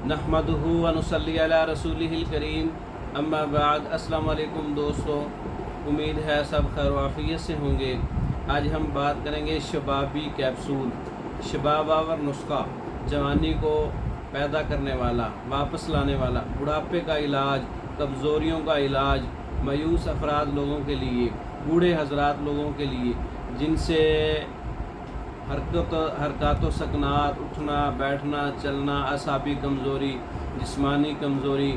नहमदुहु व नुसल्ली अला रसूलिहिल करीम अम्मा बाद। अस्सलाम वालेकुम दोस्तों, उम्मीद है सब खैर वाफियत से होंगे। आज हम बात करेंगे शबाबी कैप्सूल, शबाब नुस्खा, जवानी को पैदा करने वाला, वापस लाने वाला, बुढ़ापे का इलाज, कमज़ोरियों का इलाज, मायूस अफराद लोगों के लिए, बूढ़े हजरात लोगों के लिए जिनसे हरकत व सकनात, उठना बैठना चलना, असाबी कमज़ोरी, जिस्मानी कमज़ोरी,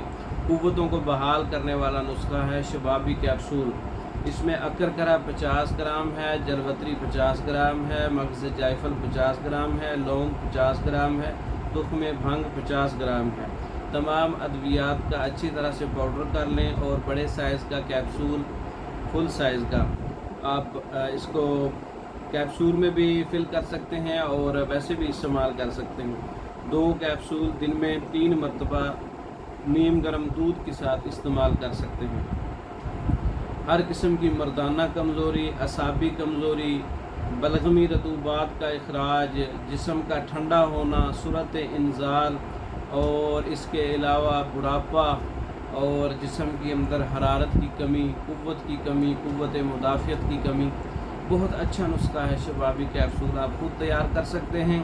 क़ुव्वतों को बहाल करने वाला नुस्खा है शबाबी कैप्सूल। इसमें अकरकरा 50 ग्राम है, जलवतरी 50 ग्राम है, मगज़ जायफल 50 ग्राम है, लौंग 50 ग्राम है, तुख्म भंग 50 ग्राम है। तमाम अद्वियात का अच्छी तरह से पाउडर कर लें और बड़े साइज़ का कैप्सूल, फुल साइज़ का आप इसको कैप्सूल में भी फिल कर सकते हैं और वैसे भी इस्तेमाल कर सकते हैं। 2 कैप्सूल दिन में 3 मरतबा नीम गर्म दूध के साथ इस्तेमाल कर सकते हैं। हर किस्म की मर्दाना कमज़ोरी, असाबी कमज़ोरी, बलगमी रतूबात का इखराज, जिस्म का ठंडा होना, सूरत इंजाल और इसके अलावा बुढ़ापा और जिस्म के अंदर हरारत की कमी, क़ुव्वत की कमी, क़ुव्वत मुदाफ़ियत की कमी, बहुत अच्छा नुस्खा है शबाबी कैप्सूल। आप खुद तैयार कर सकते हैं।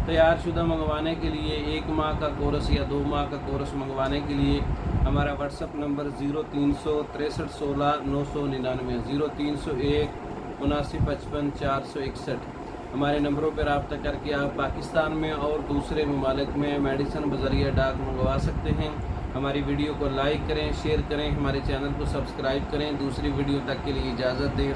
तैयार शुदा मंगवाने के लिए 1 माह का कोर्स या 2 माह का कोर्स मंगवाने के लिए हमारा व्हाट्सअप नंबर 0363 16 999 0301 7955 461। हमारे नंबरों पर रब्ता करके आप पाकिस्तान में और दूसरे ममालिक में मेडिसिन बज़रिया डाक मंगवा सकते हैं। हमारी वीडियो को लाइक करें, शेयर करें, हमारे चैनल को सब्सक्राइब करें। दूसरी वीडियो तक के लिए इजाज़त दें।